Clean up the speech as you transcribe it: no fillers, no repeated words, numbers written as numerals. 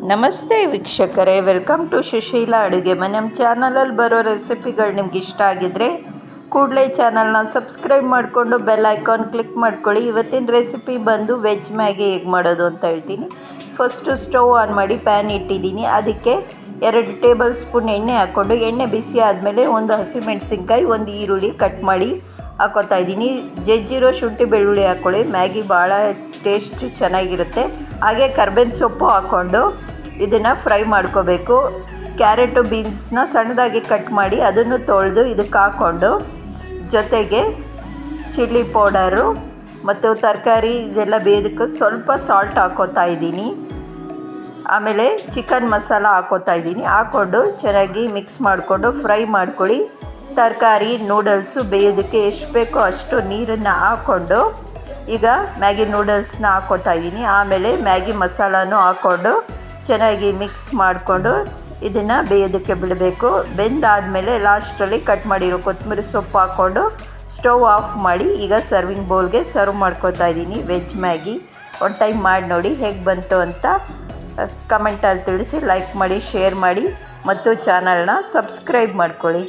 ನಮಸ್ತೆ ವೀಕ್ಷಕರೇ, welcome to Sushila ಅಡುಗೆ ಮನೆ. ನಮ್ಮ ಚಾನಲಲ್ಲಿ ಬರೋ ರೆಸಿಪಿಗಳು ನಿಮ್ಗೆ ಇಷ್ಟ ಆಗಿದ್ದರೆ ಕೂಡಲೇ ಚಾನಲ್ನ ಸಬ್ಸ್ಕ್ರೈಬ್ ಮಾಡಿಕೊಂಡು ಬೆಲ್ ಐಕಾನ್ ಕ್ಲಿಕ್ ಮಾಡ್ಕೊಳ್ಳಿ. ಇವತ್ತಿನ ರೆಸಿಪಿ ಬಂದು ವೆಜ್ ಮ್ಯಾಗಿ ಹೇಗೆ ಮಾಡೋದು ಅಂತ ಹೇಳ್ತೀನಿ. ಫಸ್ಟು ಸ್ಟವ್ ಆನ್ ಮಾಡಿ ಪ್ಯಾನ್ ಇಟ್ಟಿದ್ದೀನಿ. ಅದಕ್ಕೆ 2 ಟೇಬಲ್ ಸ್ಪೂನ್ ಎಣ್ಣೆ ಹಾಕ್ಕೊಂಡು, ಎಣ್ಣೆ ಬಿಸಿ ಆದಮೇಲೆ ಒಂದು ಹಸಿಮೆಣಸಿನ್ಕಾಯಿ, ಒಂದು ಈರುಳ್ಳಿ ಕಟ್ ಮಾಡಿ ಹಾಕೋತಾ ಇದ್ದೀನಿ. ಜಜ್ಜಿರೋ ಶುಂಠಿ ಬೆಳ್ಳುಳ್ಳಿ ಹಾಕ್ಕೊಳ್ಳಿ, ಮ್ಯಾಗಿ ಭಾಳ ಟೇಸ್ಟ್ ಚೆನ್ನಾಗಿರುತ್ತೆ. ಹಾಗೆ ಕರ್ಬೇವಿನ ಸೊಪ್ಪು ಹಾಕ್ಕೊಂಡು ಇದನ್ನು ಫ್ರೈ ಮಾಡ್ಕೋಬೇಕು. ಕ್ಯಾರೆಟು ಬೀನ್ಸ್ನ ಸಣ್ಣದಾಗಿ ಕಟ್ ಮಾಡಿ ಅದನ್ನು ತೊಳೆದು ಇದಕ್ಕೆ ಹಾಕ್ಕೊಂಡು, ಜೊತೆಗೆ ಚಿಲ್ಲಿ ಪೌಡರು ಮತ್ತು ತರಕಾರಿ ಇದೆಲ್ಲ ಬೇಯೋದಕ್ಕೆ ಸ್ವಲ್ಪ ಸಾಲ್ಟ್ ಹಾಕ್ಕೋತಾ ಇದ್ದೀನಿ. ಆಮೇಲೆ ಚಿಕನ್ ಮಸಾಲ ಹಾಕ್ಕೋತಾ ಇದ್ದೀನಿ. ಹಾಕ್ಕೊಂಡು ಚೆನ್ನಾಗಿ ಮಿಕ್ಸ್ ಮಾಡಿಕೊಂಡು ಫ್ರೈ ಮಾಡ್ಕೊಳ್ಳಿ. ತರಕಾರಿ ನೂಡಲ್ಸು ಬೇಯೋದಕ್ಕೆ ಎಷ್ಟು ಬೇಕೋ ಅಷ್ಟು ನೀರನ್ನು ಹಾಕ್ಕೊಂಡು ಈಗ ಮ್ಯಾಗಿ ನೂಡಲ್ಸ್ನ ಹಾಕ್ಕೋತಾ ಇದ್ದೀನಿ. ಆಮೇಲೆ ಮ್ಯಾಗಿ ಮಸಾಲನೂ ಹಾಕ್ಕೊಂಡು ಚೆನ್ನಾಗಿ ಮಿಕ್ಸ್ ಮಾಡಿಕೊಂಡು ಇದನ್ನು ಬೇಯೋದಕ್ಕೆ ಬಿಡಬೇಕು. ಬೆಂದಾದಮೇಲೆ ಲಾಸ್ಟಲ್ಲಿ ಕಟ್ ಮಾಡಿರೋ ಕೊತ್ತಂಬರಿ ಸೊಪ್ಪು ಹಾಕ್ಕೊಂಡು ಸ್ಟವ್ ಆಫ್ ಮಾಡಿ ಈಗ ಸರ್ವಿಂಗ್ ಬೌಲ್ಗೆ ಸರ್ವ್ ಮಾಡ್ಕೋತಾ ಇದ್ದೀನಿ. ವೆಜ್ ಮ್ಯಾಗಿ ಒಂದು ಟೈಮ್ ಮಾಡಿ ನೋಡಿ ಹೇಗೆ ಬಂತು ಅಂತ ಕಮೆಂಟಲ್ಲಿ ತಿಳಿಸಿ. ಲೈಕ್ ಮಾಡಿ, ಶೇರ್ ಮಾಡಿ ಮತ್ತು ಚಾನಲ್ನ ಸಬ್ಸ್ಕ್ರೈಬ್ ಮಾಡ್ಕೊಳ್ಳಿ.